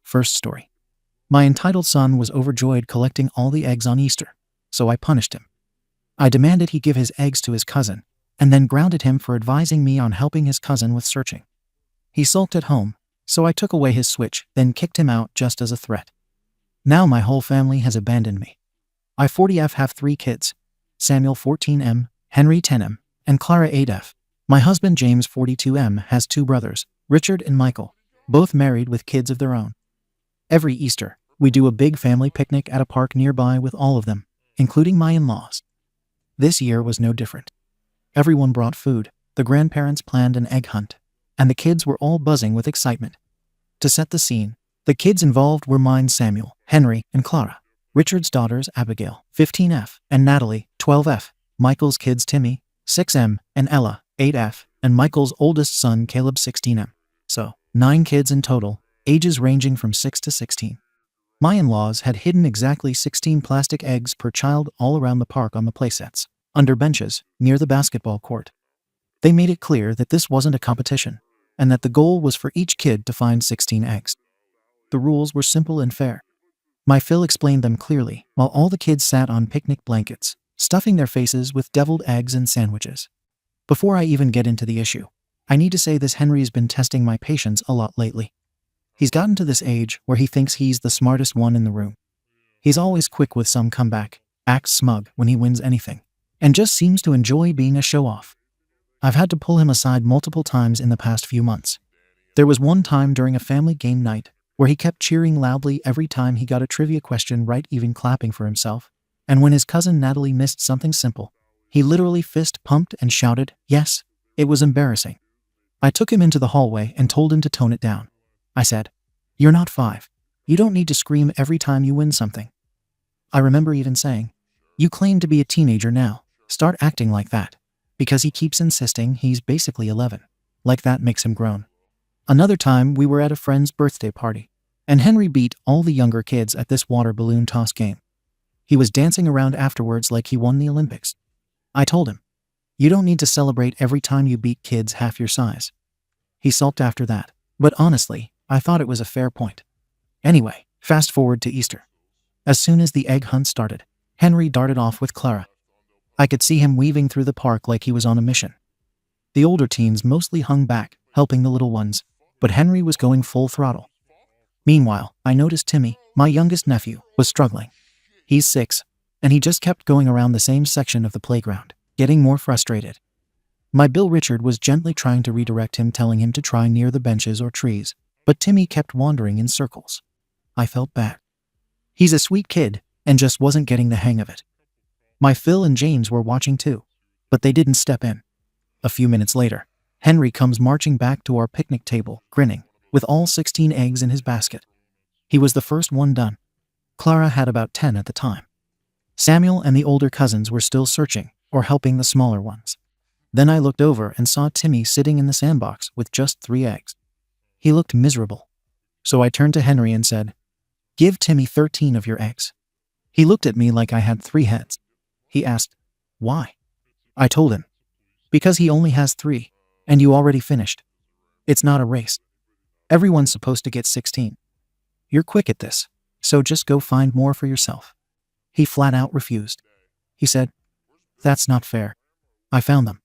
First story. My entitled son was overjoyed collecting all the eggs on Easter, so I punished him. I demanded he give his eggs to his cousin, and then grounded him for advising me on helping his cousin with searching. He sulked at home, so I took away his Switch, then kicked him out just as a threat. Now my whole family has abandoned me. I 40F have 3 kids, Samuel 14M, Henry 10M, and Clara 8F. My husband James 42M has 2 brothers, Richard and Michael, both married with kids of their own. Every Easter, we do a big family picnic at a park nearby with all of them, including my in-laws. This year was no different. Everyone brought food, the grandparents planned an egg hunt, and the kids were all buzzing with excitement. To set the scene, the kids involved were mine Samuel, Henry, and Clara, Richard's daughters Abigail, 15F, and Natalie, 12F, Michael's kids Timmy, 6M, and Ella, 8F, and Michael's oldest son Caleb, 16M. So, 9 kids in total, ages ranging from 6 to 16. My in-laws had hidden exactly 16 plastic eggs per child all around the park on the playsets, under benches, near the basketball court. They made it clear that this wasn't a competition, and that the goal was for each kid to find 16 eggs. The rules were simple and fair. My Phil explained them clearly, while all the kids sat on picnic blankets, stuffing their faces with deviled eggs and sandwiches. Before I even get into the issue, I need to say this Henry's been testing my patience a lot lately. He's gotten to this age where he thinks he's the smartest one in the room. He's always quick with some comeback, acts smug when he wins anything, and just seems to enjoy being a show-off. I've had to pull him aside multiple times in the past few months. There was one time during a family game night where he kept cheering loudly every time he got a trivia question right, even clapping for himself, and when his cousin Natalie missed something simple, he literally fist-pumped and shouted, "Yes." It was embarrassing. I took him into the hallway and told him to tone it down. I said, "You're not 5. You don't need to scream every time you win something." I remember even saying, "You claim to be a teenager now. Start acting like that." Because he keeps insisting he's basically 11. Like that makes him grown. Another time we were at a friend's birthday party, and Henry beat all the younger kids at this water balloon toss game. He was dancing around afterwards like he won the Olympics. I told him, "You don't need to celebrate every time you beat kids half your size." He sulked after that, but honestly, I thought it was a fair point. Anyway, fast forward to Easter. As soon as the egg hunt started, Henry darted off with Clara. I could see him weaving through the park like he was on a mission. The older teens mostly hung back, helping the little ones, but Henry was going full throttle. Meanwhile, I noticed Timmy, my youngest nephew, was struggling. He's 6, and he just kept going around the same section of the playground, getting more frustrated. My Bill Richard was gently trying to redirect him, telling him to try near the benches or trees, but Timmy kept wandering in circles. I felt bad. He's a sweet kid, and just wasn't getting the hang of it. My Phil and James were watching too, but they didn't step in. A few minutes later, Henry comes marching back to our picnic table, grinning, with all 16 eggs in his basket. He was the first one done. Clara had about 10 at the time. Samuel and the older cousins were still searching, or helping the smaller ones. Then I looked over and saw Timmy sitting in the sandbox with just 3 eggs. He looked miserable. So I turned to Henry and said, "Give Timmy 13 of your eggs." He looked at me like I had 3 heads. He asked, "Why?" I told him, "Because he only has 3, and you already finished. It's not a race. Everyone's supposed to get 16. You're quick at this, so just go find more for yourself." He flat out refused. He said, "That's not fair. I found them.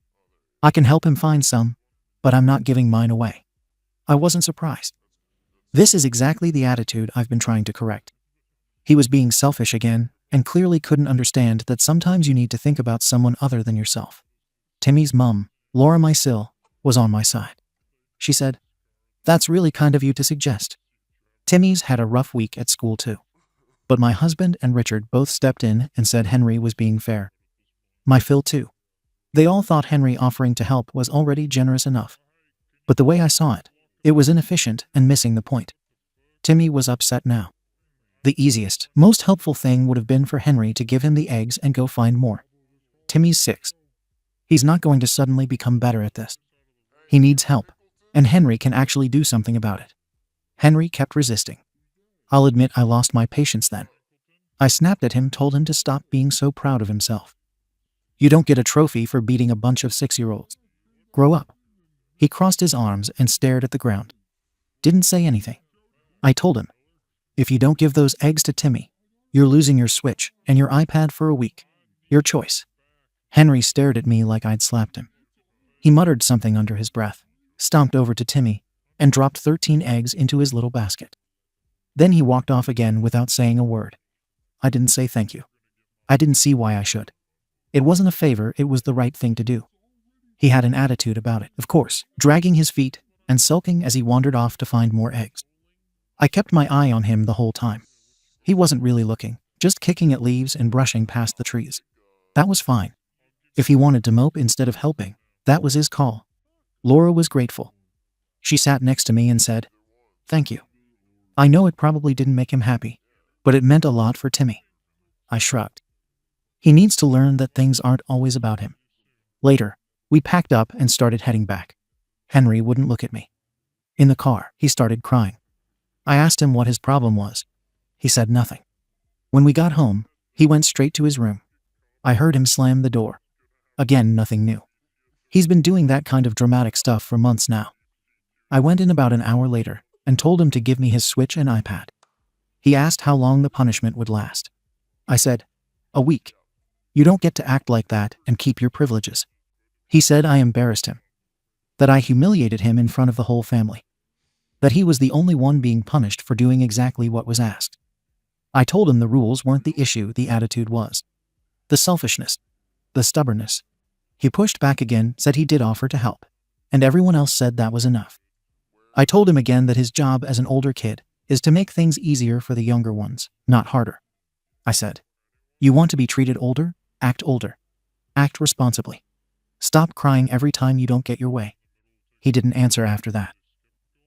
I can help him find some, but I'm not giving mine away." I wasn't surprised. This is exactly the attitude I've been trying to correct. He was being selfish again, and clearly couldn't understand that sometimes you need to think about someone other than yourself. Timmy's mum, Laura Mysil, was on my side. She said, "That's really kind of you to suggest." Timmy's had a rough week at school too. But my husband and Richard both stepped in and said Henry was being fair. My Phil too. They all thought Henry offering to help was already generous enough. But the way I saw it, it was inefficient and missing the point. Timmy was upset now. The easiest, most helpful thing would have been for Henry to give him the eggs and go find more. Timmy's 6. He's not going to suddenly become better at this. He needs help, and Henry can actually do something about it. Henry kept resisting. I'll admit I lost my patience then. I snapped at him, told him to stop being so proud of himself. "You don't get a trophy for beating a bunch of 6-year-olds. Grow up." He crossed his arms and stared at the ground. Didn't say anything. I told him, If you don't give those eggs to Timmy, you're losing your Switch and your iPad for a week. Your choice." Henry stared at me like I'd slapped him. He muttered something under his breath, stomped over to Timmy, and dropped 13 eggs into his little basket. Then he walked off again without saying a word. I didn't say thank you. I didn't see why I should. It wasn't a favor, it was the right thing to do. He had an attitude about it, of course, dragging his feet and sulking as he wandered off to find more eggs. I kept my eye on him the whole time. He wasn't really looking, just kicking at leaves and brushing past the trees. That was fine. If he wanted to mope instead of helping, that was his call. Laura was grateful. She sat next to me and said, "Thank you." I know it probably didn't make him happy, but it meant a lot for Timmy. I shrugged. He needs to learn that things aren't always about him. Later, we packed up and started heading back. Henry wouldn't look at me. In the car, he started crying. I asked him what his problem was. He said nothing. When we got home, he went straight to his room. I heard him slam the door. Again, nothing new. He's been doing that kind of dramatic stuff for months now. I went in about an hour later and told him to give me his Switch and iPad. He asked how long the punishment would last. I said, "A week. You don't get to act like that and keep your privileges." He said I embarrassed him, that I humiliated him in front of the whole family, that he was the only one being punished for doing exactly what was asked. I told him the rules weren't the issue, the attitude was. The selfishness, the stubbornness. He pushed back again, said he did offer to help, and everyone else said that was enough. I told him again that his job as an older kid is to make things easier for the younger ones, not harder. I said, "You want to be treated older? Act older. Act responsibly. Stop crying every time you don't get your way." He didn't answer after that.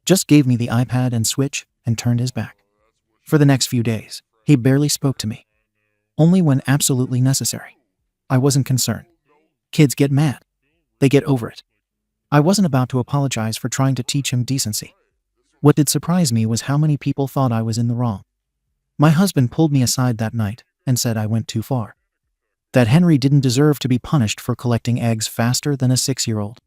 Just gave me the iPad and Switch and turned his back. For the next few days, he barely spoke to me. Only when absolutely necessary. I wasn't concerned. Kids get mad. They get over it. I wasn't about to apologize for trying to teach him decency. What did surprise me was how many people thought I was in the wrong. My husband pulled me aside that night and said I went too far. That Henry didn't deserve to be punished for collecting eggs faster than a 6-year-old.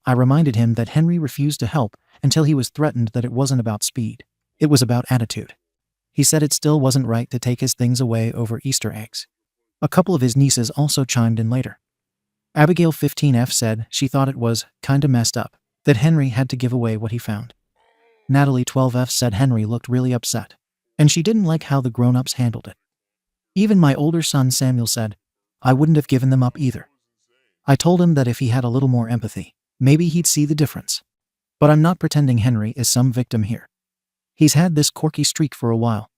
I reminded him that Henry refused to help until he was threatened that it wasn't about speed. It was about attitude. He said it still wasn't right to take his things away over Easter eggs. A couple of his nieces also chimed in later. Abigail 15F said she thought it was kinda messed up that Henry had to give away what he found. Natalie 12F said Henry looked really upset, and she didn't like how the grown-ups handled it. Even my older son Samuel said, "I wouldn't have given them up either." I told him that if he had a little more empathy, maybe he'd see the difference. But I'm not pretending Henry is some victim here. He's had this quirky streak for a while.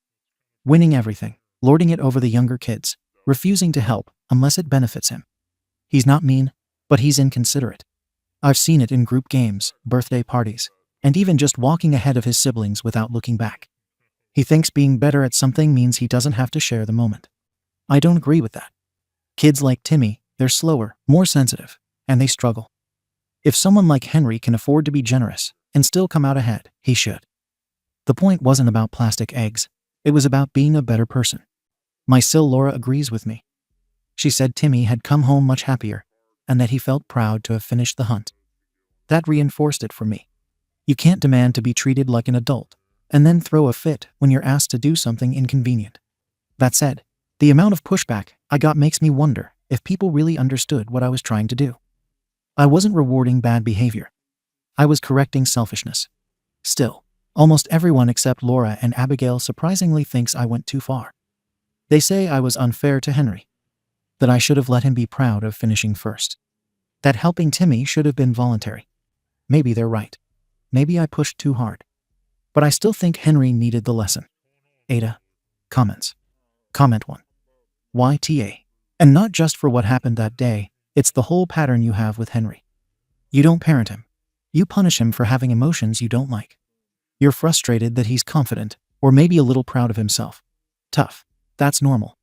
Winning everything, lording it over the younger kids, refusing to help unless it benefits him. He's not mean, but he's inconsiderate. I've seen it in group games, birthday parties, and even just walking ahead of his siblings without looking back. He thinks being better at something means he doesn't have to share the moment. I don't agree with that. Kids like Timmy, they're slower, more sensitive, and they struggle. If someone like Henry can afford to be generous and still come out ahead, he should. The point wasn't about plastic eggs. It was about being a better person. My sil Laura agrees with me. She said Timmy had come home much happier and that he felt proud to have finished the hunt. That reinforced it for me. You can't demand to be treated like an adult and then throw a fit when you're asked to do something inconvenient. That said, the amount of pushback I got makes me wonder if people really understood what I was trying to do. I wasn't rewarding bad behavior. I was correcting selfishness. Still, almost everyone except Laura and Abigail surprisingly thinks I went too far. They say I was unfair to Henry, that I should have let him be proud of finishing first, that helping Timmy should have been voluntary. Maybe they're right. Maybe I pushed too hard. But I still think Henry needed the lesson. Ada. Comments. Comment 1. YTA. And not just for what happened that day, it's the whole pattern you have with Henry. You don't parent him. You punish him for having emotions you don't like. You're frustrated that he's confident, or maybe a little proud of himself. Tough. That's normal.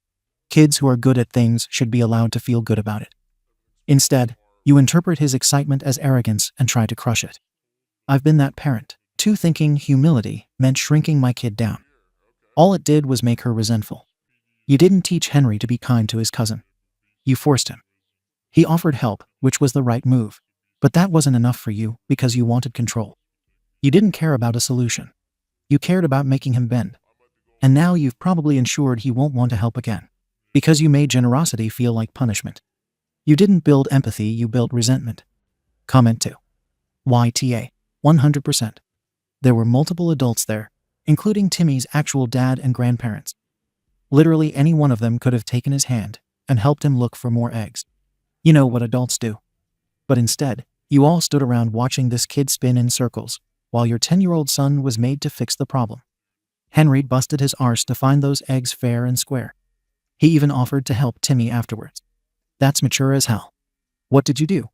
Kids who are good at things should be allowed to feel good about it. Instead, you interpret his excitement as arrogance and try to crush it. I've been that parent, too, thinking humility meant shrinking my kid down. All it did was make her resentful. You didn't teach Henry to be kind to his cousin. You forced him. He offered help, which was the right move, but that wasn't enough for you because you wanted control. You didn't care about a solution. You cared about making him bend. And now you've probably ensured he won't want to help again. Because you made generosity feel like punishment. You didn't build empathy, you built resentment. Comment 2. YTA. 100%. There were multiple adults there, including Timmy's actual dad and grandparents. Literally any one of them could have taken his hand and helped him look for more eggs. You know what adults do. But instead, you all stood around watching this kid spin in circles, while your 10-year-old son was made to fix the problem. Henry busted his arse to find those eggs fair and square. He even offered to help Timmy afterwards. That's mature as hell. What did you do?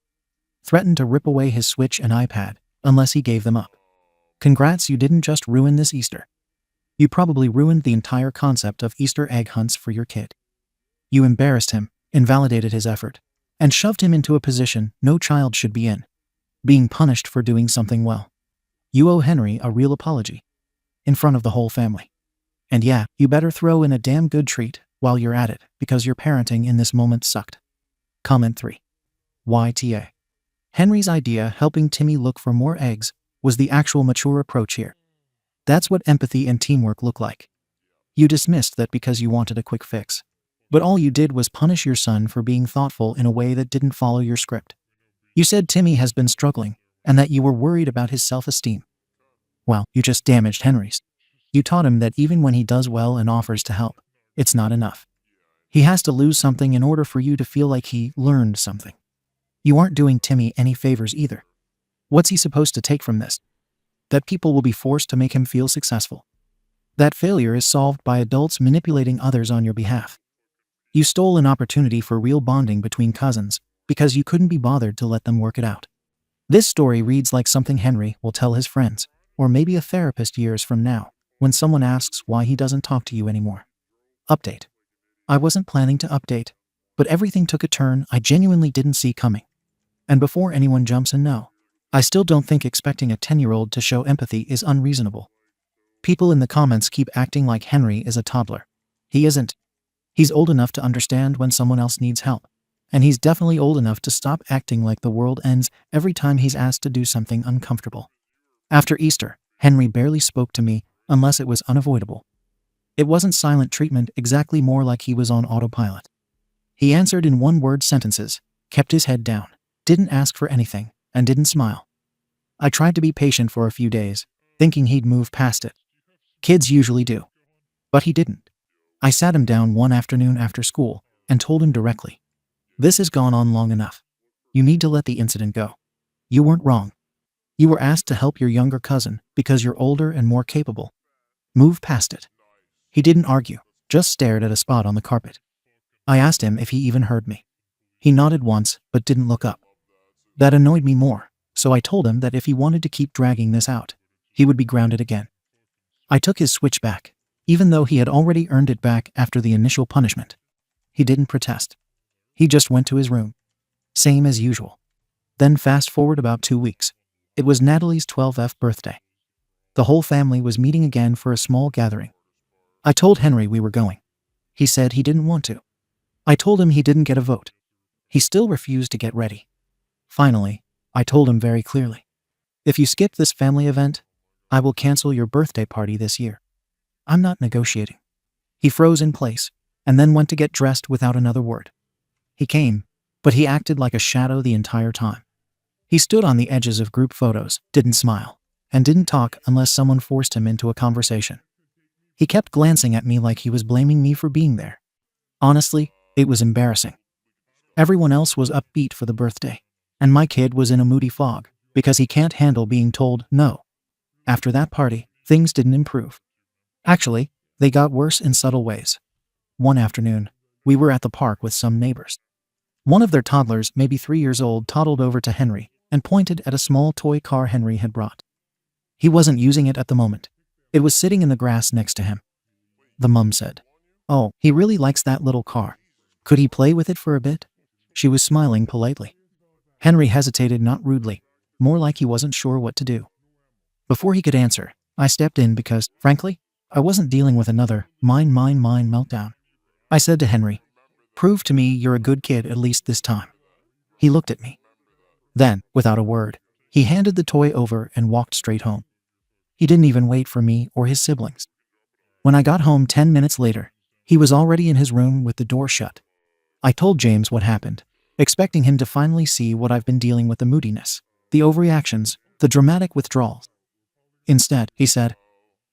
Threatened to rip away his Switch and iPad unless he gave them up. Congrats, you didn't just ruin this Easter. You probably ruined the entire concept of Easter egg hunts for your kid. You embarrassed him, invalidated his effort, and shoved him into a position no child should be in, being punished for doing something well. You owe Henry a real apology. In front of the whole family. And yeah, you better throw in a damn good treat while you're at it, because your parenting in this moment sucked. Comment 3. YTA. Henry's idea, helping Timmy look for more eggs, was the actual mature approach here. That's what empathy and teamwork look like. You dismissed that because you wanted a quick fix. But all you did was punish your son for being thoughtful in a way that didn't follow your script. You said Timmy has been struggling, and that you were worried about his self-esteem. Well, you just damaged Henry's. You taught him that even when he does well and offers to help, it's not enough. He has to lose something in order for you to feel like he learned something. You aren't doing Timmy any favors either. What's he supposed to take from this? That people will be forced to make him feel successful. That failure is solved by adults manipulating others on your behalf. You stole an opportunity for real bonding between cousins because you couldn't be bothered to let them work it out. This story reads like something Henry will tell his friends, or maybe a therapist years from now, when someone asks why he doesn't talk to you anymore. Update. I wasn't planning to update, but everything took a turn I genuinely didn't see coming. And before anyone jumps in, no, I still don't think expecting a 10-year-old to show empathy is unreasonable. People in the comments keep acting like Henry is a toddler. He isn't. He's old enough to understand when someone else needs help. And he's definitely old enough to stop acting like the world ends every time he's asked to do something uncomfortable. After Easter, Henry barely spoke to me unless it was unavoidable. It wasn't silent treatment, exactly more like he was on autopilot. He answered in one-word sentences, kept his head down, didn't ask for anything, and didn't smile. I tried to be patient for a few days, thinking he'd move past it. Kids usually do. But he didn't. I sat him down one afternoon after school and told him directly, "This has gone on long enough. You need to let the incident go. You weren't wrong. You were asked to help your younger cousin because you're older and more capable. Move past it." He didn't argue, just stared at a spot on the carpet. I asked him if he even heard me. He nodded once, but didn't look up. That annoyed me more, so I told him that if he wanted to keep dragging this out, he would be grounded again. I took his Switch back, even though he had already earned it back after the initial punishment. He didn't protest. He just went to his room. Same as usual. Then fast forward about 2 weeks. It was Natalie's 12th birthday. The whole family was meeting again for a small gathering. I told Henry we were going. He said he didn't want to. I told him he didn't get a vote. He still refused to get ready. Finally, I told him very clearly, "If you skip this family event, I will cancel your birthday party this year. I'm not negotiating." He froze in place, and then went to get dressed without another word. He came, but he acted like a shadow the entire time. He stood on the edges of group photos, didn't smile, and didn't talk unless someone forced him into a conversation. He kept glancing at me like he was blaming me for being there. Honestly, it was embarrassing. Everyone else was upbeat for the birthday, and my kid was in a moody fog because he can't handle being told no. After that party, things didn't improve. Actually, they got worse in subtle ways. One afternoon, we were at the park with some neighbors. One of their toddlers, maybe 3 years old, toddled over to Henry and pointed at a small toy car Henry had brought. He wasn't using it at the moment. It was sitting in the grass next to him. The mum said, "Oh, he really likes that little car. Could he play with it for a bit?" She was smiling politely. Henry hesitated, not rudely, more like he wasn't sure what to do. Before he could answer, I stepped in because, frankly, I wasn't dealing with another mine meltdown. I said to Henry, "Prove to me you're a good kid at least this time." He looked at me. Then, without a word, he handed the toy over and walked straight home. He didn't even wait for me or his siblings. When I got home 10 minutes later, he was already in his room with the door shut. I told James what happened, expecting him to finally see what I've been dealing with: the moodiness, the overreactions, the dramatic withdrawals. Instead, he said,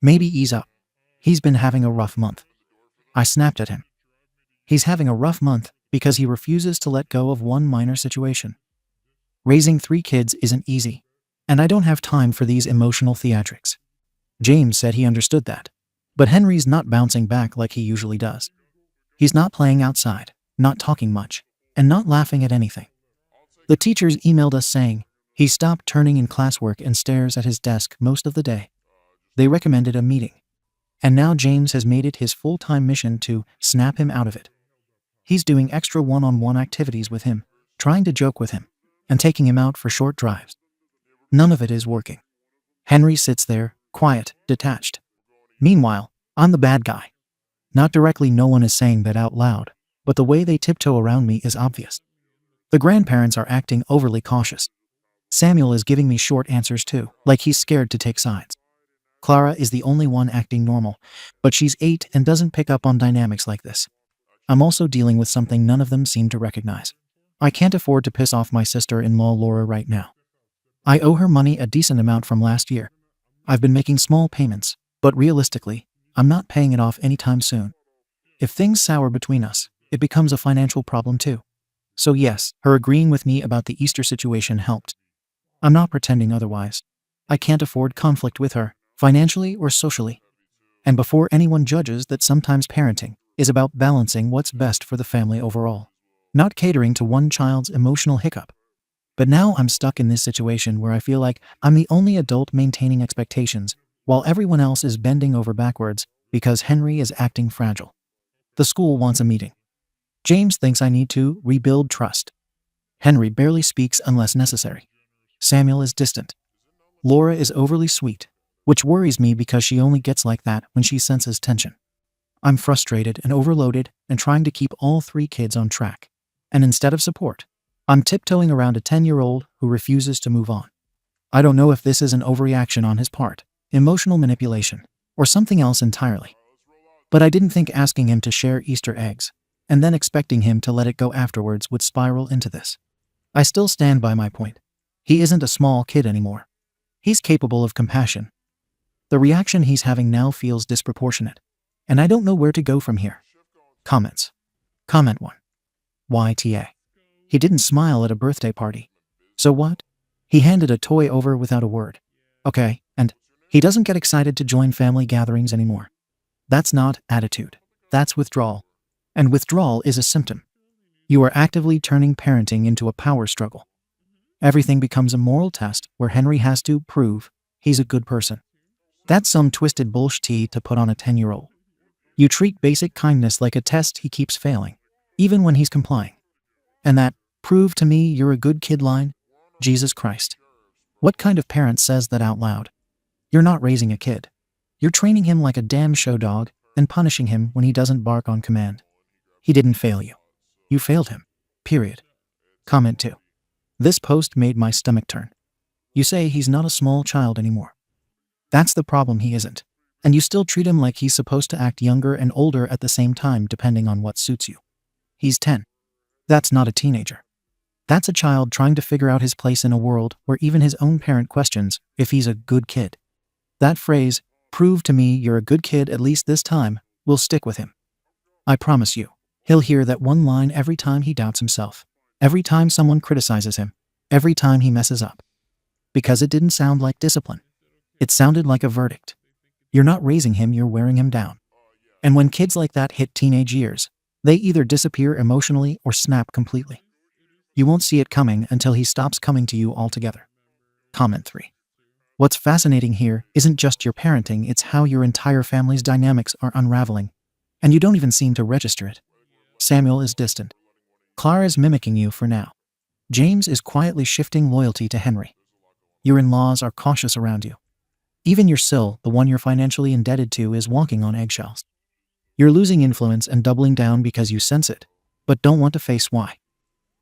"Maybe ease up. He's been having a rough month." I snapped at him. He's having a rough month because he refuses to let go of one minor situation. Raising 3 kids isn't easy, and I don't have time for these emotional theatrics. James said he understood that, but Henry's not bouncing back like he usually does. He's not playing outside, not talking much, and not laughing at anything. The teachers emailed us saying he stopped turning in classwork and stares at his desk most of the day. They recommended a meeting, and now James has made it his full-time mission to snap him out of it. He's doing extra one-on-one activities with him, trying to joke with him, and taking him out for short drives. None of it is working. Henry sits there, quiet, detached. Meanwhile, I'm the bad guy. Not directly, no one is saying that out loud, but the way they tiptoe around me is obvious. The grandparents are acting overly cautious. Samuel is giving me short answers too, like he's scared to take sides. Clara is the only one acting normal, but she's 8 and doesn't pick up on dynamics like this. I'm also dealing with something none of them seem to recognize. I can't afford to piss off my sister-in-law Laura right now. I owe her money, a decent amount from last year. I've been making small payments, but realistically, I'm not paying it off anytime soon. If things sour between us, it becomes a financial problem too. So yes, her agreeing with me about the Easter situation helped. I'm not pretending otherwise. I can't afford conflict with her, financially or socially. And before anyone judges that, sometimes parenting is about balancing what's best for the family overall, not catering to one child's emotional hiccup. But now I'm stuck in this situation where I feel like I'm the only adult maintaining expectations, while everyone else is bending over backwards because Henry is acting fragile. The school wants a meeting. James thinks I need to rebuild trust. Henry barely speaks unless necessary. Samuel is distant. Laura is overly sweet, which worries me because she only gets like that when she senses tension. I'm frustrated and overloaded and trying to keep all 3 kids on track. And instead of support, I'm tiptoeing around a 10-year-old who refuses to move on. I don't know if this is an overreaction on his part, emotional manipulation, or something else entirely. But I didn't think asking him to share Easter eggs, and then expecting him to let it go afterwards, would spiral into this. I still stand by my point. He isn't a small kid anymore. He's capable of compassion. The reaction he's having now feels disproportionate, and I don't know where to go from here. Comments. Comment 1. YTA. He didn't smile at a birthday party. So what? He handed a toy over without a word. Okay, and he doesn't get excited to join family gatherings anymore. That's not attitude. That's withdrawal. And withdrawal is a symptom. You are actively turning parenting into a power struggle. Everything becomes a moral test where Henry has to prove he's a good person. That's some twisted bullshit to put on a 10-year-old. You treat basic kindness like a test he keeps failing, even when he's complying. And that "prove to me you're a good kid" line? Jesus Christ. What kind of parent says that out loud? You're not raising a kid. You're training him like a damn show dog and punishing him when he doesn't bark on command. He didn't fail you. You failed him. Period. Comment 2. This post made my stomach turn. You say he's not a small child anymore. That's the problem, he isn't. And you still treat him like he's supposed to act younger and older at the same time, depending on what suits you. He's 10. That's not a teenager. That's a child trying to figure out his place in a world where even his own parent questions if he's a good kid. That phrase, "prove to me you're a good kid at least this time," will stick with him. I promise you, he'll hear that one line every time he doubts himself, every time someone criticizes him, every time he messes up. Because it didn't sound like discipline. It sounded like a verdict. You're not raising him, you're wearing him down. And when kids like that hit teenage years, they either disappear emotionally or snap completely. You won't see it coming until he stops coming to you altogether. Comment 3. What's fascinating here isn't just your parenting, it's how your entire family's dynamics are unraveling, and you don't even seem to register it. Samuel is distant. Clara is mimicking you for now. James is quietly shifting loyalty to Henry. Your in-laws are cautious around you. Even your Sil, the one you're financially indebted to, is walking on eggshells. You're losing influence and doubling down because you sense it, but don't want to face why.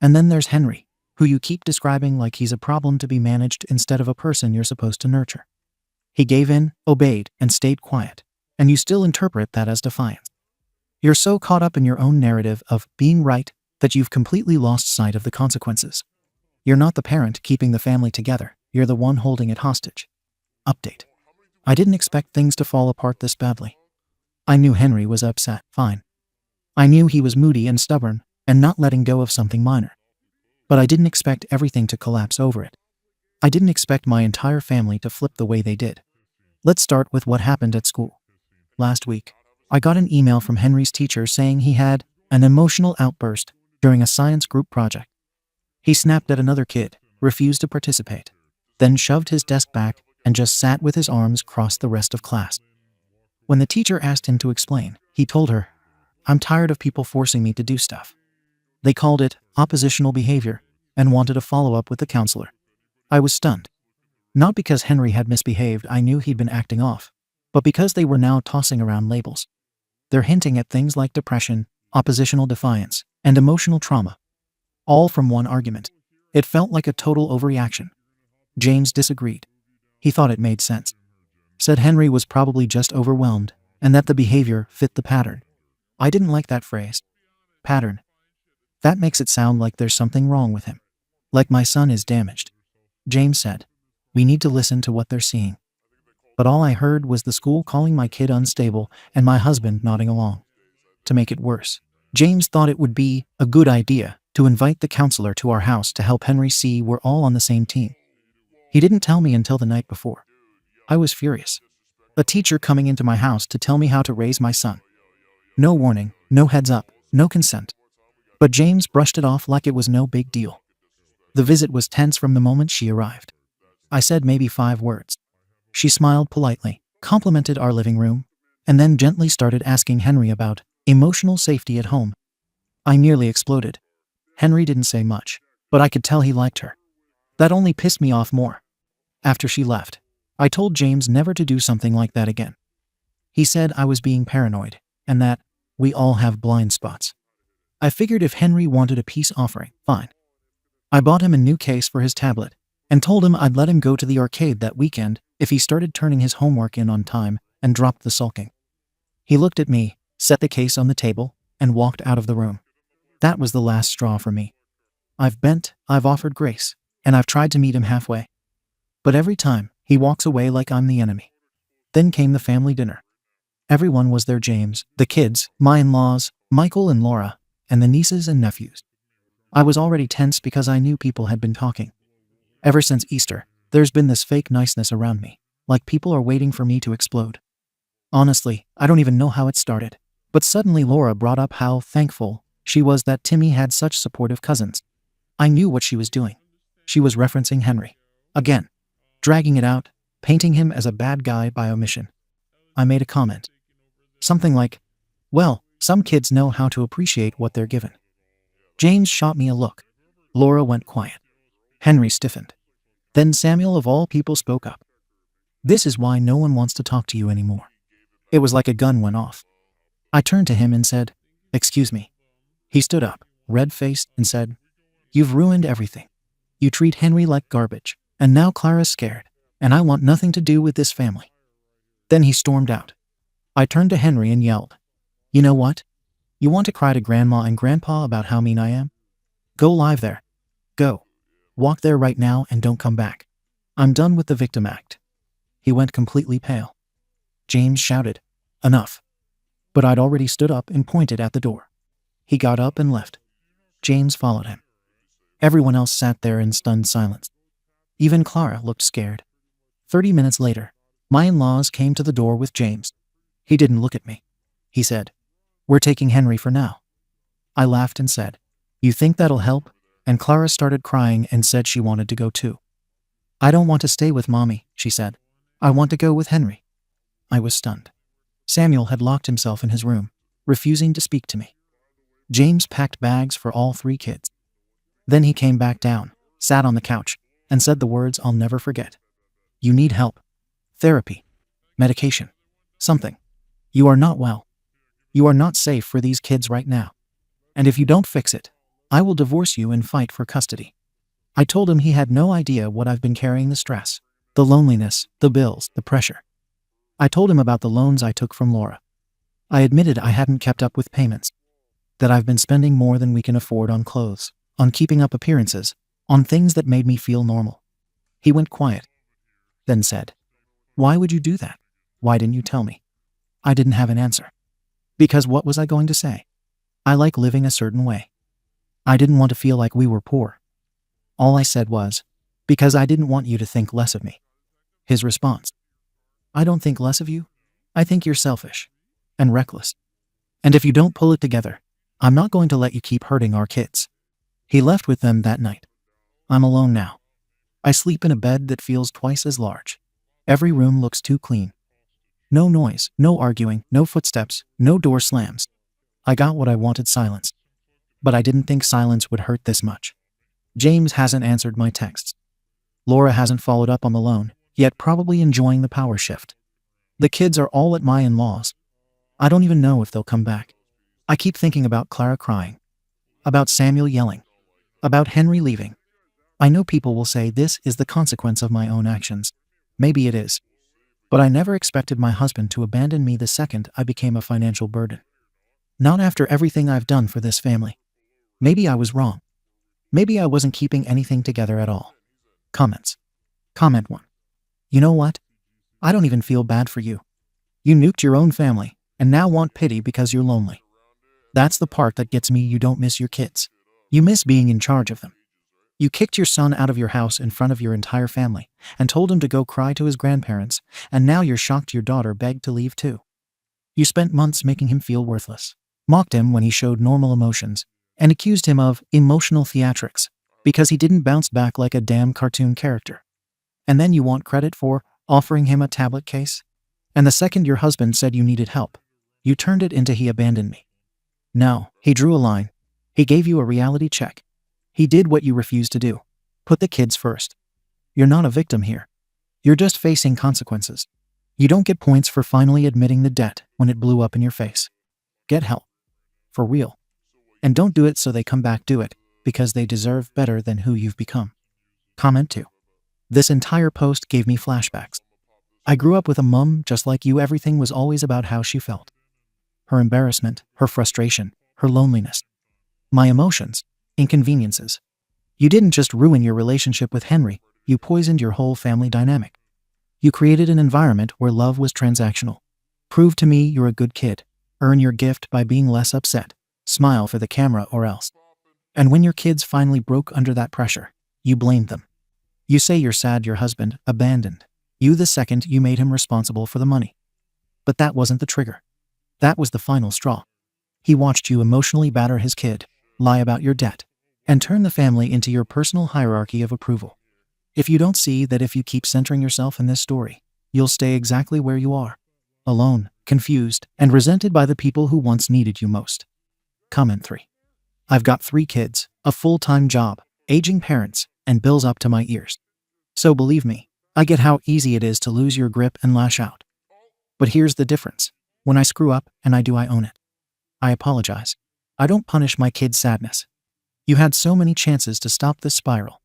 And then there's Henry, who you keep describing like he's a problem to be managed instead of a person you're supposed to nurture. He gave in, obeyed, and stayed quiet. and you still interpret that as defiance. You're so caught up in your own narrative of being right that you've completely lost sight of the consequences. You're not the parent keeping the family together, you're the one holding it hostage. Update. I didn't expect things to fall apart this badly. I knew Henry was upset, fine. I knew he was moody and stubborn, and not letting go of something minor. But I didn't expect everything to collapse over it. I didn't expect my entire family to flip the way they did. Let's start with what happened at school. Last week, I got an email from Henry's teacher saying he had an emotional outburst during a science group project. He snapped at another kid, refused to participate, then shoved his desk back and just sat with his arms crossed the rest of class. When the teacher asked him to explain, he told her, "I'm tired of people forcing me to do stuff." They called it oppositional behavior and wanted a follow-up with the counselor. I was stunned. Not because Henry had misbehaved, I knew he'd been acting off, but because they were now tossing around labels. They're hinting at things like depression, oppositional defiance, and emotional trauma, all from one argument. It felt like a total overreaction. James disagreed. He thought it made sense. Said Henry was probably just overwhelmed, and that the behavior fit the pattern. I didn't like that phrase. Pattern. That makes it sound like there's something wrong with him. Like my son is damaged. James said, "We need to listen to what they're seeing." But all I heard was the school calling my kid unstable and my husband nodding along. To make it worse, James thought it would be a good idea to invite the counselor to our house to help Henry see we're all on the same team. He didn't tell me until the night before. I was furious. A teacher coming into my house to tell me how to raise my son. No warning, no heads up, no consent. But James brushed it off like it was no big deal. The visit was tense from the moment she arrived. I said maybe 5 words. She smiled politely, complimented our living room, and then gently started asking Henry about emotional safety at home. I nearly exploded. Henry didn't say much, but I could tell he liked her. That only pissed me off more. After she left, I told James never to do something like that again. He said I was being paranoid, and that we all have blind spots. I figured if Henry wanted a peace offering, fine. I bought him a new case for his tablet, and told him I'd let him go to the arcade that weekend if he started turning his homework in on time and dropped the sulking. He looked at me, set the case on the table, and walked out of the room. That was the last straw for me. I've bent, I've offered grace, and I've tried to meet him halfway. But every time, he walks away like I'm the enemy. Then came the family dinner. Everyone was there: James, the kids, my in-laws, Michael and Laura, and the nieces and nephews. I was already tense because I knew people had been talking. Ever since Easter, there's been this fake niceness around me, like people are waiting for me to explode. Honestly, I don't even know how it started. But suddenly Laura brought up how thankful she was that Timmy had such supportive cousins. I knew what she was doing. She was referencing Henry. Again. Dragging it out, painting him as a bad guy by omission. I made a comment. Something like, "Well, some kids know how to appreciate what they're given." James shot me a look. Laura went quiet. Henry stiffened. Then Samuel of all people spoke up. "This is why no one wants to talk to you anymore." It was like a gun went off. I turned to him and said, "Excuse me." He stood up, red-faced, and said, "You've ruined everything. You treat Henry like garbage, and now Clara's scared, and I want nothing to do with this family." Then he stormed out. I turned to Henry and yelled, "You know what? You want to cry to Grandma and Grandpa about how mean I am? Go live there. Go. Walk there right now and don't come back. I'm done with the victim act." He went completely pale. James shouted, "Enough." But I'd already stood up and pointed at the door. He got up and left. James followed him. Everyone else sat there in stunned silence. Even Clara looked scared. 30 minutes later, my in-laws came to the door with James. He didn't look at me. He said, "We're taking Henry for now." I laughed and said, "You think that'll help?" And Clara started crying and said she wanted to go too. "I don't want to stay with Mommy," she said. "I want to go with Henry." I was stunned. Samuel had locked himself in his room, refusing to speak to me. James packed bags for all 3 kids. Then he came back down, sat on the couch, and said the words I'll never forget. "You need help. Therapy. Medication. Something. You are not well. You are not safe for these kids right now. And if you don't fix it, I will divorce you and fight for custody." I told him he had no idea what I've been carrying: the stress, the loneliness, the bills, the pressure. I told him about the loans I took from Laura. I admitted I hadn't kept up with payments, that I've been spending more than we can afford on clothes, on keeping up appearances, on things that made me feel normal. He went quiet, then said, "Why would you do that? Why didn't you tell me?" I didn't have an answer. Because what was I going to say? I like living a certain way. I didn't want to feel like we were poor. All I said was, "Because I didn't want you to think less of me." His response, "I don't think less of you. I think you're selfish and reckless. And if you don't pull it together, I'm not going to let you keep hurting our kids." He left with them that night. I'm alone now. I sleep in a bed that feels twice as large. Every room looks too clean. No noise, no arguing, no footsteps, no door slams. I got what I wanted: silence. But I didn't think silence would hurt this much. James hasn't answered my texts. Laura hasn't followed up on the loan, yet probably enjoying the power shift. The kids are all at my in-laws. I don't even know if they'll come back. I keep thinking about Clara crying, about Samuel yelling, about Henry leaving. I know people will say this is the consequence of my own actions. Maybe it is. But I never expected my husband to abandon me the second I became a financial burden. Not after everything I've done for this family. Maybe I was wrong. Maybe I wasn't keeping anything together at all. Comments. Comment 1. You know what? I don't even feel bad for you. You nuked your own family, and now want pity because you're lonely. That's the part that gets me. You don't miss your kids. You miss being in charge of them. You kicked your son out of your house in front of your entire family, and told him to go cry to his grandparents, and now you're shocked your daughter begged to leave too. You spent months making him feel worthless, mocked him when he showed normal emotions, and accused him of emotional theatrics because he didn't bounce back like a damn cartoon character. And then you want credit for offering him a tablet case? And the second your husband said you needed help, you turned it into "he abandoned me." No, he drew a line. He gave you a reality check. He did what you refused to do. Put the kids first. You're not a victim here. You're just facing consequences. You don't get points for finally admitting the debt when it blew up in your face. Get help. For real. And don't do it so they come back. Do it because they deserve better than who you've become. Comment 2. This entire post gave me flashbacks. I grew up with a mum just like you. Everything was always about how she felt. Her embarrassment, her frustration, her loneliness. My emotions, inconveniences. You didn't just ruin your relationship with Henry, you poisoned your whole family dynamic. You created an environment where love was transactional. Prove to me you're a good kid. Earn your gift by being less upset. Smile for the camera or else. And when your kids finally broke under that pressure, you blamed them. You say you're sad your husband abandoned you the second you made him responsible for the money. But that wasn't the trigger. That was the final straw. He watched you emotionally batter his kid, lie about your debt, and turn the family into your personal hierarchy of approval. If you don't see that if you keep centering yourself in this story, you'll stay exactly where you are. Alone, confused, and resented by the people who once needed you most. Comment 3. I've got 3 kids, a full-time job, aging parents, and bills up to my ears. So believe me, I get how easy it is to lose your grip and lash out. But here's the difference. When I screw up, and I own it. I apologize. I don't punish my kids' sadness. You had so many chances to stop this spiral.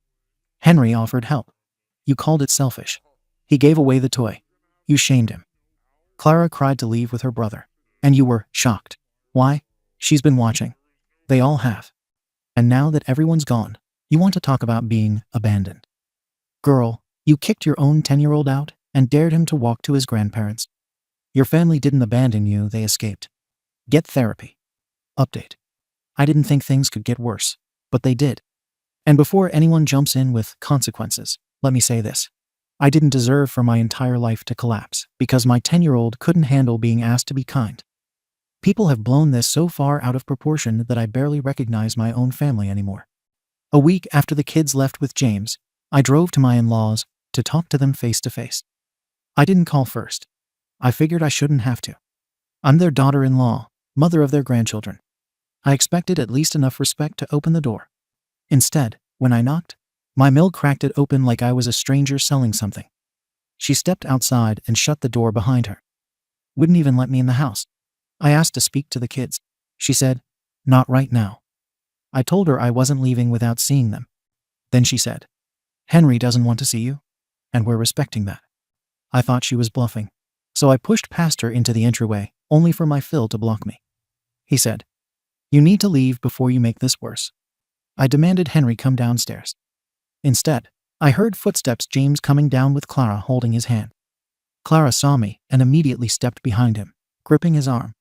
Henry offered help. You called it selfish. He gave away the toy. You shamed him. Clara cried to leave with her brother. And you were shocked. Why? She's been watching. They all have. And now that everyone's gone, you want to talk about being abandoned. Girl, you kicked your own 10-year-old out and dared him to walk to his grandparents. Your family didn't abandon you, they escaped. Get therapy. Update. I didn't think things could get worse, but they did. And before anyone jumps in with consequences, let me say this. I didn't deserve for my entire life to collapse because my 10-year-old couldn't handle being asked to be kind. People have blown this so far out of proportion that I barely recognize my own family anymore. A week after the kids left with James, I drove to my in-laws to talk to them face to face. I didn't call first. I figured I shouldn't have to. I'm their daughter-in-law, mother of their grandchildren. I expected at least enough respect to open the door. Instead, when I knocked, my mill cracked it open like I was a stranger selling something. She stepped outside and shut the door behind her. Wouldn't even let me in the house. I asked to speak to the kids. She said, "Not right now." I told her I wasn't leaving without seeing them. Then she said, "Henry doesn't want to see you, and we're respecting that." I thought she was bluffing. So I pushed past her into the entryway, only for my Phil to block me. He said, "You need to leave before you make this worse." I demanded Henry come downstairs. Instead, I heard footsteps, James coming down with Clara holding his hand. Clara saw me and immediately stepped behind him, gripping his arm.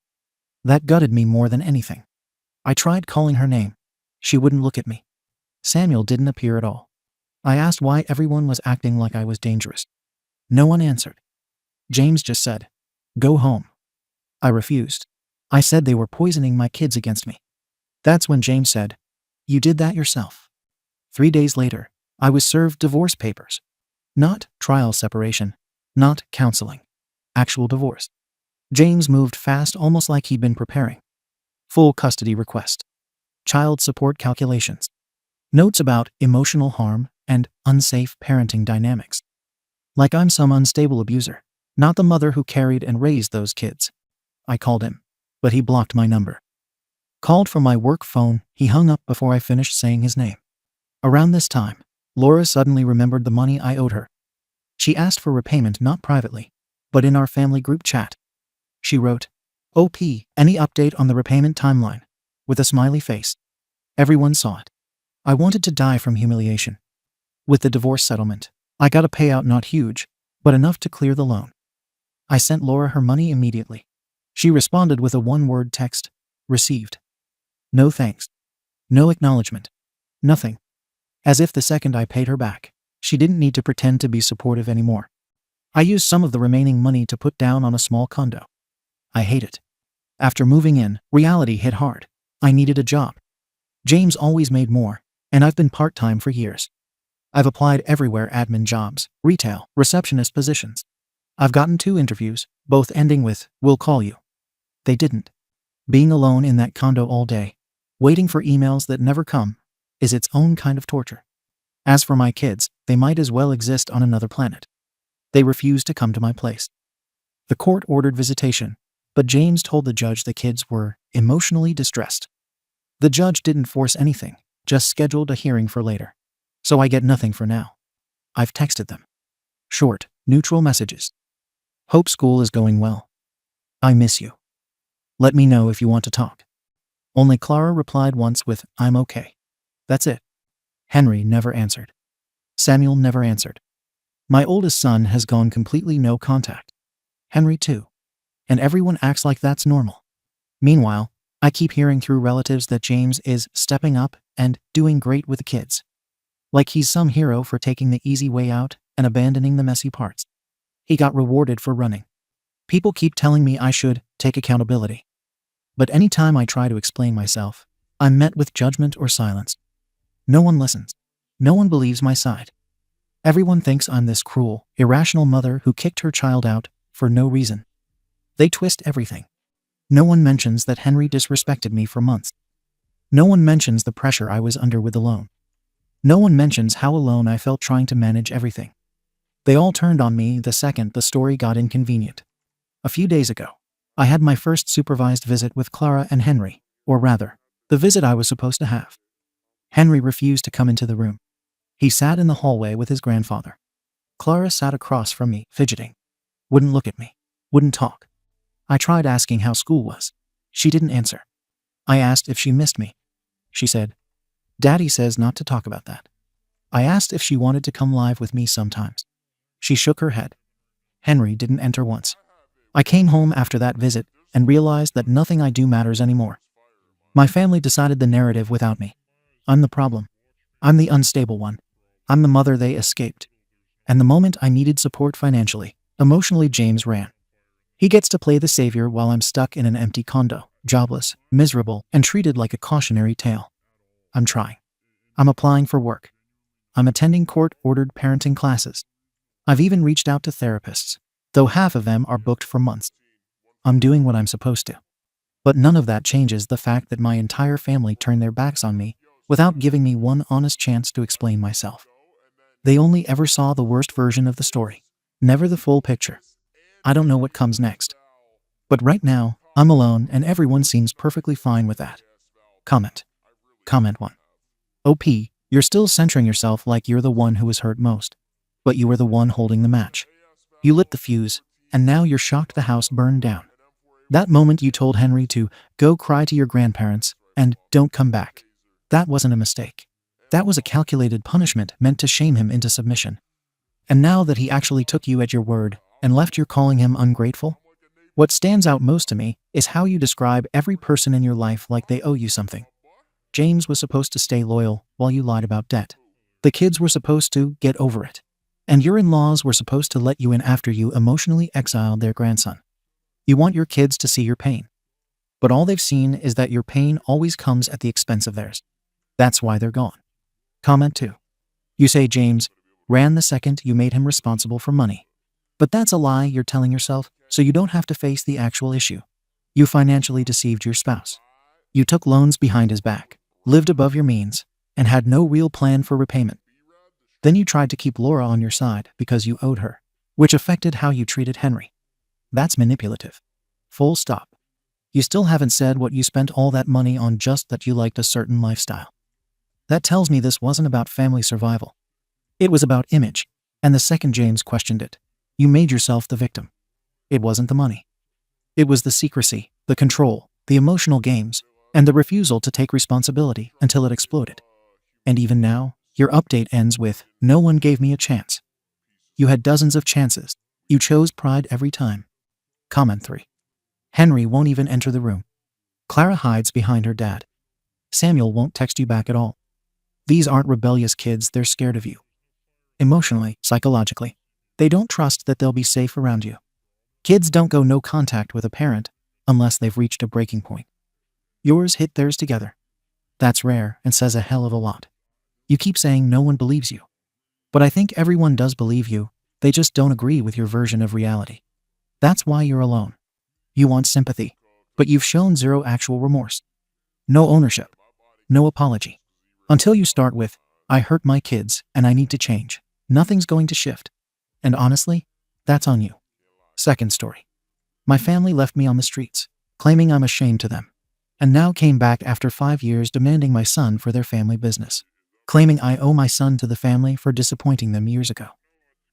That gutted me more than anything. I tried calling her name. She wouldn't look at me. Samuel didn't appear at all. I asked why everyone was acting like I was dangerous. No one answered. James just said, "Go home." I refused. I said they were poisoning my kids against me. That's when James said, "You did that yourself." 3 days later, I was served divorce papers. Not trial separation, not counseling. Actual divorce. James moved fast, almost like he'd been preparing. Full custody request. Child support calculations. Notes about emotional harm and unsafe parenting dynamics. Like I'm some unstable abuser, not the mother who carried and raised those kids. I called him, but he blocked my number. Called from my work phone, he hung up before I finished saying his name. Around this time, Laura suddenly remembered the money I owed her. She asked for repayment, not privately, but in our family group chat. She wrote, "OP, any update on the repayment timeline?" with a smiley face. Everyone saw it. I wanted to die from humiliation. With the divorce settlement, I got a payout, not huge, but enough to clear the loan. I sent Laura her money immediately. She responded with a one-word text, "Received." No thanks. No acknowledgement. Nothing. As if the second I paid her back, she didn't need to pretend to be supportive anymore. I used some of the remaining money to put down on a small condo. I hate it. After moving in, reality hit hard. I needed a job. James always made more, and I've been part-time for years. I've applied everywhere: admin jobs, retail, receptionist positions. I've gotten 2 interviews, both ending with, "We'll call you." They didn't. Being alone in that condo all day, waiting for emails that never come, is its own kind of torture. As for my kids, they might as well exist on another planet. They refused to come to my place. The court ordered visitation, but James told the judge the kids were emotionally distressed. The judge didn't force anything, just scheduled a hearing for later. So I get nothing for now. I've texted them. Short, neutral messages. "Hope school is going well. I miss you. Let me know if you want to talk." Only Clara replied once with, "I'm okay." That's it. Henry never answered. Samuel never answered. My oldest son has gone completely no contact. Henry too. And everyone acts like that's normal. Meanwhile, I keep hearing through relatives that James is stepping up and doing great with the kids. Like he's some hero for taking the easy way out and abandoning the messy parts. He got rewarded for running. People keep telling me I should take accountability. But anytime I try to explain myself, I'm met with judgment or silence. No one listens. No one believes my side. Everyone thinks I'm this cruel, irrational mother who kicked her child out for no reason. They twist everything. No one mentions that Henry disrespected me for months. No one mentions the pressure I was under with the loan. No one mentions how alone I felt trying to manage everything. They all turned on me the second the story got inconvenient. A few days ago, I had my first supervised visit with Clara and Henry, or rather, the visit I was supposed to have. Henry refused to come into the room. He sat in the hallway with his grandfather. Clara sat across from me, fidgeting. Wouldn't look at me. Wouldn't talk. I tried asking how school was. She didn't answer. I asked if she missed me. She said, "Daddy says not to talk about that." I asked if she wanted to come live with me sometimes. She shook her head. Henry didn't enter once. I came home after that visit and realized that nothing I do matters anymore. My family decided the narrative without me. I'm the problem. I'm the unstable one. I'm the mother they escaped. And the moment I needed support financially, emotionally, James ran. He gets to play the savior while I'm stuck in an empty condo, jobless, miserable, and treated like a cautionary tale. I'm trying. I'm applying for work. I'm attending court-ordered parenting classes. I've even reached out to therapists, though half of them are booked for months. I'm doing what I'm supposed to. But none of that changes the fact that my entire family turned their backs on me without giving me one honest chance to explain myself. They only ever saw the worst version of the story, never the full picture. I don't know what comes next. But right now, I'm alone and everyone seems perfectly fine with that. Comment. Comment 1. OP, you're still centering yourself like you're the one who was hurt most. But you were the one holding the match. You lit the fuse. and now you're shocked the house burned down. That moment you told Henry to go cry to your grandparents and don't come back. That wasn't a mistake. That was a calculated punishment meant to shame him into submission. And now that he actually took you at your word and left, you're calling him ungrateful? What stands out most to me is how you describe every person in your life like they owe you something. James was supposed to stay loyal while you lied about debt. The kids were supposed to get over it. And your in-laws were supposed to let you in after you emotionally exiled their grandson. You want your kids to see your pain. But all they've seen is that your pain always comes at the expense of theirs. That's why they're gone. Comment 2. You say James ran the second you made him responsible for money. But that's a lie you're telling yourself, so you don't have to face the actual issue. You financially deceived your spouse. You took loans behind his back, lived above your means, and had no real plan for repayment. Then you tried to keep Laura on your side because you owed her, which affected how you treated Henry. That's manipulative. Full stop. You still haven't said what you spent all that money on, just that you liked a certain lifestyle. That tells me this wasn't about family survival. It was about image, and the second James questioned it, you made yourself the victim. It wasn't the money. It was the secrecy, the control, the emotional games, and the refusal to take responsibility until it exploded. And even now, your update ends with, no one gave me a chance. You had dozens of chances. You chose pride every time. Comment 3. Henry won't even enter the room. Clara hides behind her dad. Samuel won't text you back at all. These aren't rebellious kids, they're scared of you. Emotionally, psychologically. They don't trust that they'll be safe around you. Kids don't go no contact with a parent unless they've reached a breaking point. Yours hit theirs together. That's rare and says a hell of a lot. You keep saying no one believes you. But I think everyone does believe you, they just don't agree with your version of reality. That's why you're alone. You want sympathy, but you've shown zero actual remorse. No ownership. No apology. Until you start with, I hurt my kids and I need to change, nothing's going to shift. And honestly, that's on you. Second story. My family left me on the streets, claiming I'm a shame to them, and now came back after 5 years demanding my son for their family business, claiming I owe my son to the family for disappointing them years ago.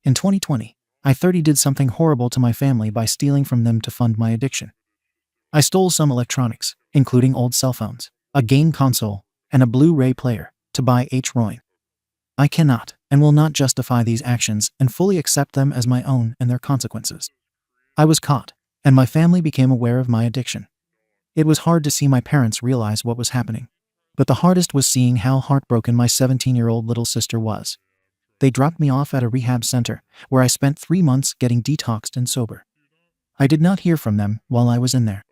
In 2020, I did something horrible to my family by stealing from them to fund my addiction. I stole some electronics, including old cell phones, a game console, and a Blu-ray player, to buy Roin. I cannot and will not justify these actions and fully accept them as my own and their consequences. I was caught, and my family became aware of my addiction. It was hard to see my parents realize what was happening, but the hardest was seeing how heartbroken my 17-year-old little sister was. They dropped me off at a rehab center, where I spent 3 months getting detoxed and sober. I did not hear from them while I was in there.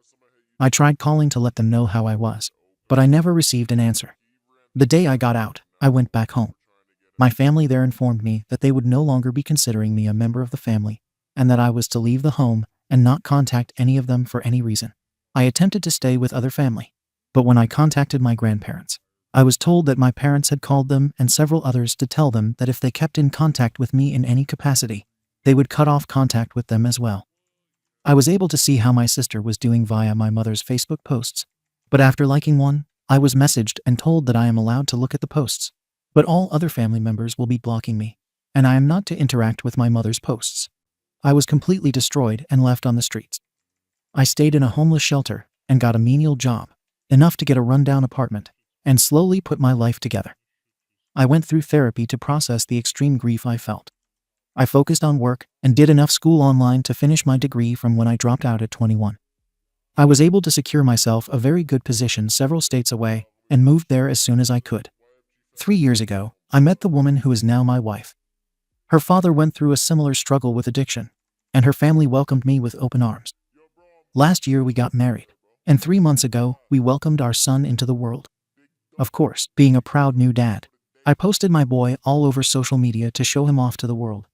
I tried calling to let them know how I was, but I never received an answer. The day I got out, I went back home. My family there informed me that they would no longer be considering me a member of the family, and that I was to leave the home and not contact any of them for any reason. I attempted to stay with other family, but when I contacted my grandparents, I was told that my parents had called them and several others to tell them that if they kept in contact with me in any capacity, they would cut off contact with them as well. I was able to see how my sister was doing via my mother's Facebook posts, but after liking one, I was messaged and told that I am allowed to look at the posts, but all other family members will be blocking me, and I am not to interact with my mother's posts. I was completely destroyed and left on the streets. I stayed in a homeless shelter and got a menial job, enough to get a rundown apartment, and slowly put my life together. I went through therapy to process the extreme grief I felt. I focused on work and did enough school online to finish my degree from when I dropped out at 21. I was able to secure myself a very good position several states away and moved there as soon as I could. 3 years ago, I met the woman who is now my wife. Her father went through a similar struggle with addiction, and her family welcomed me with open arms. Last year we got married, and 3 months ago we welcomed our son into the world. Of course, being a proud new dad, I posted my boy all over social media to show him off to the world.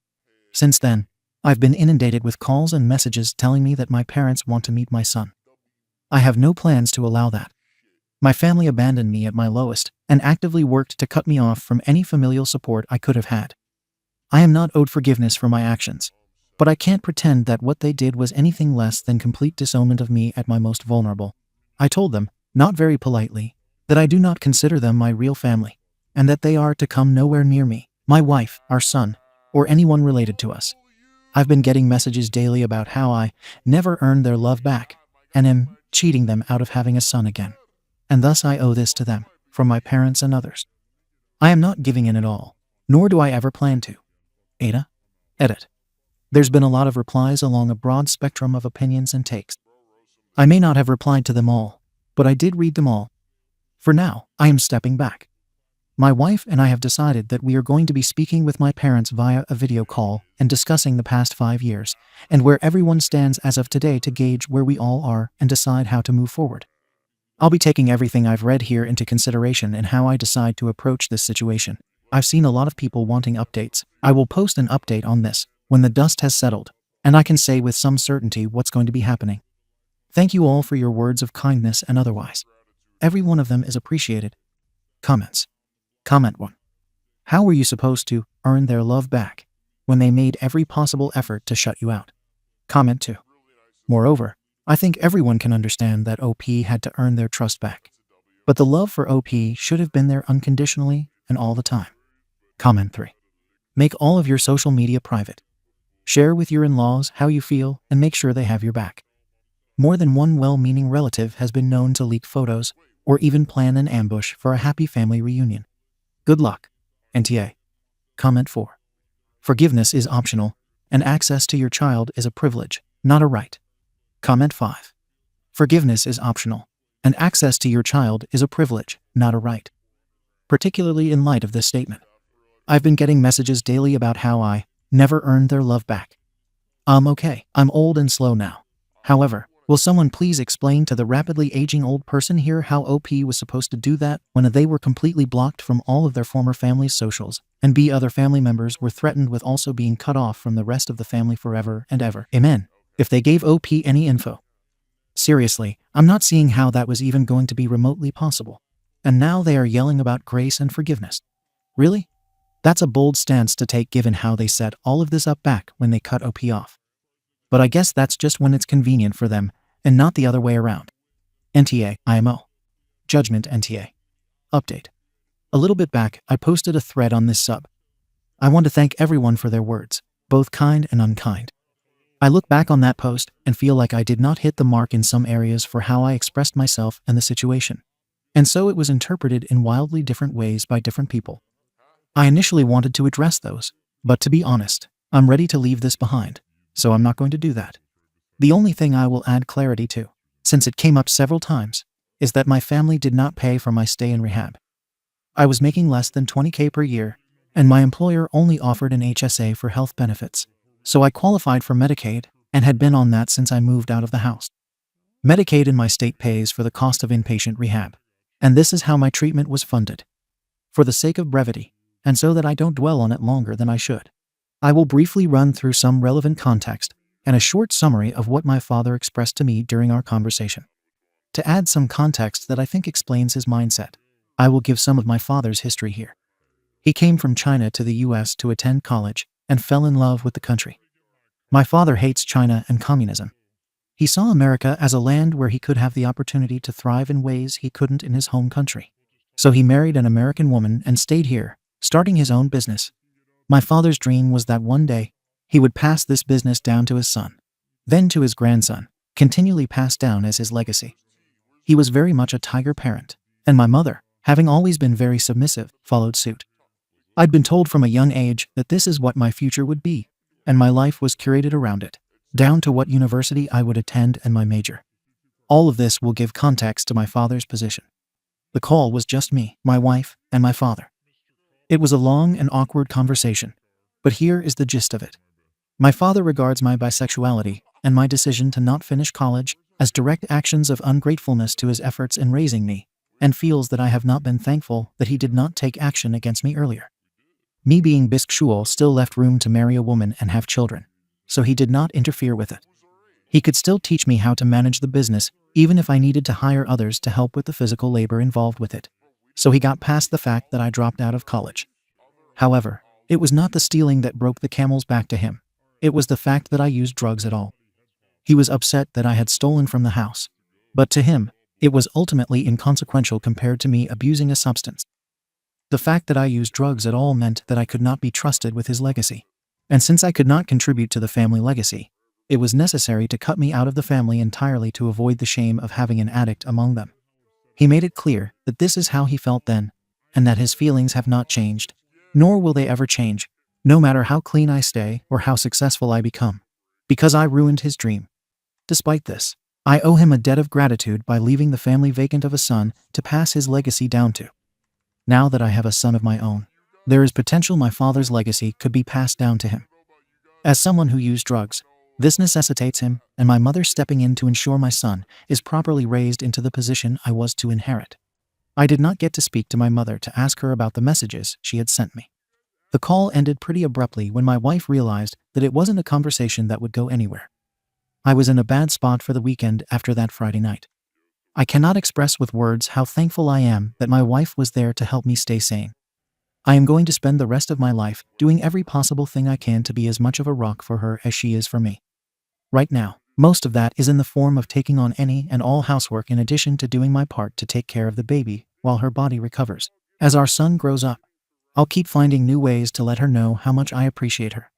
Since then, I've been inundated with calls and messages telling me that my parents want to meet my son. I have no plans to allow that. My family abandoned me at my lowest and actively worked to cut me off from any familial support I could have had. I am not owed forgiveness for my actions, but I can't pretend that what they did was anything less than complete disownment of me at my most vulnerable. I told them, not very politely, that I do not consider them my real family, and that they are to come nowhere near me, my wife, our son, or anyone related to us. I've been getting messages daily about how I never earned their love back and am cheating them out of having a son again. And thus I owe this to them, from my parents and others. I am not giving in at all, nor do I ever plan to. Ada? Edit. There's been a lot of replies along a broad spectrum of opinions and takes. I may not have replied to them all, but I did read them all. For now, I am stepping back. My wife and I have decided that we are going to be speaking with my parents via a video call and discussing the past 5 years, and where everyone stands as of today to gauge where we all are and decide how to move forward. I'll be taking everything I've read here into consideration in how I decide to approach this situation. I've seen a lot of people wanting updates. I will post an update on this when the dust has settled, and I can say with some certainty what's going to be happening. Thank you all for your words of kindness and otherwise. Every one of them is appreciated. Comments. Comment 1. How were you supposed to earn their love back when they made every possible effort to shut you out? Comment 2. Moreover, I think everyone can understand that OP had to earn their trust back. But the love for OP should have been there unconditionally and all the time. Comment 3. Make all of your social media private. Share with your in-laws how you feel and make sure they have your back. More than one well-meaning relative has been known to leak photos or even plan an ambush for a happy family reunion. Good luck. NTA. Comment 4. Forgiveness is optional, and access to your child is a privilege, not a right. Comment 5. Forgiveness is optional, and access to your child is a privilege, not a right. Particularly in light of this statement. I've been getting messages daily about how I never earned their love back. Okay, I'm old and slow now. However, will someone please explain to the rapidly aging old person here how OP was supposed to do that when they were completely blocked from all of their former family's socials, and B, other family members were threatened with also being cut off from the rest of the family forever and ever. Amen. If they gave OP any info. Seriously, I'm not seeing how that was even going to be remotely possible. And now they are yelling about grace and forgiveness. Really? That's a bold stance to take given how they set all of this up back when they cut OP off. But I guess that's just when it's convenient for them, and not the other way around. NTA, IMO. Judgment NTA. Update. A little bit back, I posted a thread on this sub. I want to thank everyone for their words, both kind and unkind. I look back on that post and feel like I did not hit the mark in some areas for how I expressed myself and the situation. And so it was interpreted in wildly different ways by different people. I initially wanted to address those, but to be honest, I'm ready to leave this behind, so I'm not going to do that. The only thing I will add clarity to, since it came up several times, is that my family did not pay for my stay in rehab. I was making less than $20,000 per year, and my employer only offered an HSA for health benefits, so I qualified for Medicaid and had been on that since I moved out of the house. Medicaid in my state pays for the cost of inpatient rehab, and this is how my treatment was funded. For the sake of brevity, and so that I don't dwell on it longer than I should, I will briefly run through some relevant context and a short summary of what my father expressed to me during our conversation. To add some context that I think explains his mindset, I will give some of my father's history here. He came from China to the US to attend college and fell in love with the country. My father hates China and communism. He saw America as a land where he could have the opportunity to thrive in ways he couldn't in his home country. So he married an American woman and stayed here, starting his own business. My father's dream was that one day, he would pass this business down to his son, then to his grandson, continually passed down as his legacy. He was very much a tiger parent, and my mother, having always been very submissive, followed suit. I'd been told from a young age that this is what my future would be, and my life was curated around it, down to what university I would attend and my major. All of this will give context to my father's position. The call was just me, my wife, and my father. It was a long and awkward conversation, but here is the gist of it. My father regards my bisexuality and my decision to not finish college as direct actions of ungratefulness to his efforts in raising me, and feels that I have not been thankful that he did not take action against me earlier. Me being bisexual still left room to marry a woman and have children, so he did not interfere with it. He could still teach me how to manage the business, even if I needed to hire others to help with the physical labor involved with it. So he got past the fact that I dropped out of college. However, it was not the stealing that broke the camel's back to him. It was the fact that I used drugs at all. He was upset that I had stolen from the house, but to him, it was ultimately inconsequential compared to me abusing a substance. The fact that I used drugs at all meant that I could not be trusted with his legacy. And since I could not contribute to the family legacy, it was necessary to cut me out of the family entirely to avoid the shame of having an addict among them. He made it clear that this is how he felt then, and that his feelings have not changed, nor will they ever change, no matter how clean I stay or how successful I become, because I ruined his dream. Despite this, I owe him a debt of gratitude by leaving the family vacant of a son to pass his legacy down to. Now that I have a son of my own, there is potential my father's legacy could be passed down to him. As someone who used drugs, this necessitates him and my mother stepping in to ensure my son is properly raised into the position I was to inherit. I did not get to speak to my mother to ask her about the messages she had sent me. The call ended pretty abruptly when my wife realized that it wasn't a conversation that would go anywhere. I was in a bad spot for the weekend after that Friday night. I cannot express with words how thankful I am that my wife was there to help me stay sane. I am going to spend the rest of my life doing every possible thing I can to be as much of a rock for her as she is for me. Right now, most of that is in the form of taking on any and all housework in addition to doing my part to take care of the baby while her body recovers. As our son grows up, I'll keep finding new ways to let her know how much I appreciate her.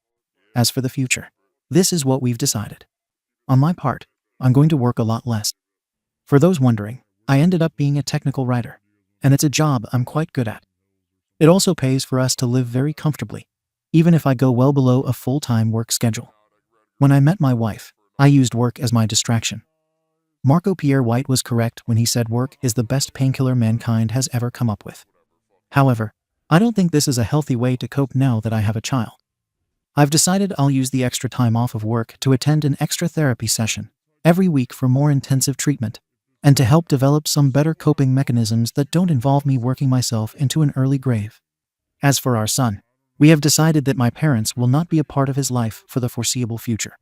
As for the future, this is what we've decided. On my part, I'm going to work a lot less. For those wondering, I ended up being a technical writer, and it's a job I'm quite good at. It also pays for us to live very comfortably, even if I go well below a full-time work schedule. When I met my wife, I used work as my distraction. Marco Pierre White was correct when he said work is the best painkiller mankind has ever come up with. However, I don't think this is a healthy way to cope now that I have a child. I've decided I'll use the extra time off of work to attend an extra therapy session every week for more intensive treatment, and to help develop some better coping mechanisms that don't involve me working myself into an early grave. As for our son, we have decided that my parents will not be a part of his life for the foreseeable future.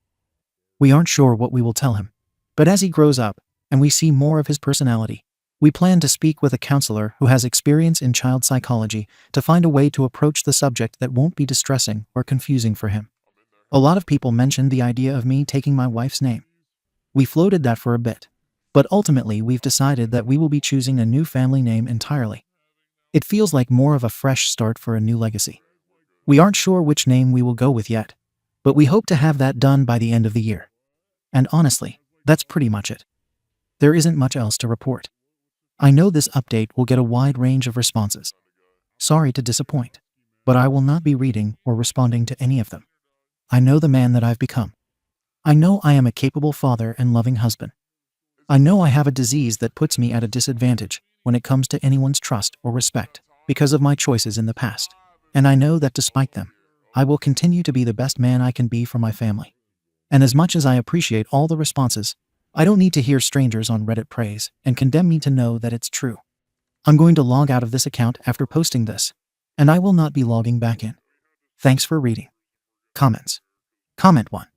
We aren't sure what we will tell him, but as he grows up and we see more of his personality, we plan to speak with a counselor who has experience in child psychology to find a way to approach the subject that won't be distressing or confusing for him. A lot of people mentioned the idea of me taking my wife's name. We floated that for a bit, but ultimately we've decided that we will be choosing a new family name entirely. It feels like more of a fresh start for a new legacy. We aren't sure which name we will go with yet, but we hope to have that done by the end of the year. And honestly, that's pretty much it. There isn't much else to report. I know this update will get a wide range of responses. Sorry to disappoint, but I will not be reading or responding to any of them. I know the man that I've become. I know I am a capable father and loving husband. I know I have a disease that puts me at a disadvantage when it comes to anyone's trust or respect because of my choices in the past. And I know that despite them, I will continue to be the best man I can be for my family. And as much as I appreciate all the responses, I don't need to hear strangers on Reddit praise and condemn me to know that it's true. I'm going to log out of this account after posting this, and I will not be logging back in. Thanks for reading. Comments. Comment 1.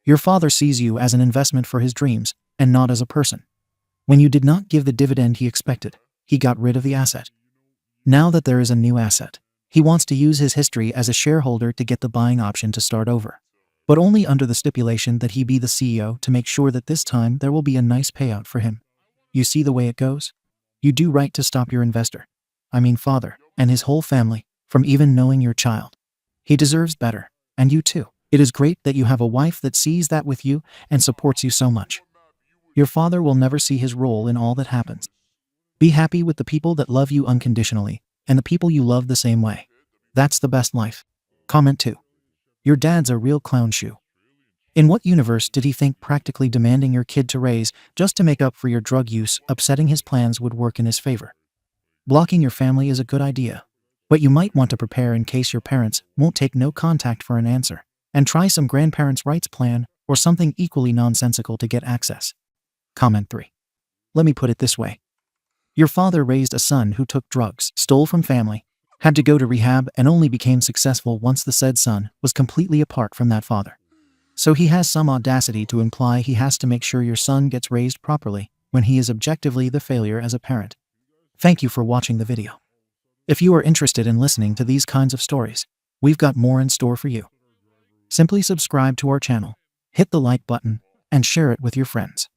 Your father sees you as an investment for his dreams and not as a person. When you did not give the dividend he expected, he got rid of the asset. Now that there is a new asset, he wants to use his history as a shareholder to get the buying option to start over, but only under the stipulation that he be the CEO to make sure that this time there will be a nice payout for him. You see the way it goes? You do right to stop your investor, father, and his whole family, from even knowing your child. He deserves better, and you too. It is great that you have a wife that sees that with you and supports you so much. Your father will never see his role in all that happens. Be happy with the people that love you unconditionally, and the people you love the same way. That's the best life. Comment 2. Your dad's a real clown shoe. In what universe did he think practically demanding your kid to raise just to make up for your drug use, upsetting his plans would work in his favor? Blocking your family is a good idea, but you might want to prepare in case your parents won't take no contact for an answer, and try some grandparents' rights plan or something equally nonsensical to get access. Comment 3. Let me put it this way. Your father raised a son who took drugs, stole from family, had to go to rehab, and only became successful once the said son was completely apart from that father. So he has some audacity to imply he has to make sure your son gets raised properly when he is objectively the failure as a parent. Thank you for watching the video. If you are interested in listening to these kinds of stories, we've got more in store for you. Simply subscribe to our channel, hit the like button, and share it with your friends.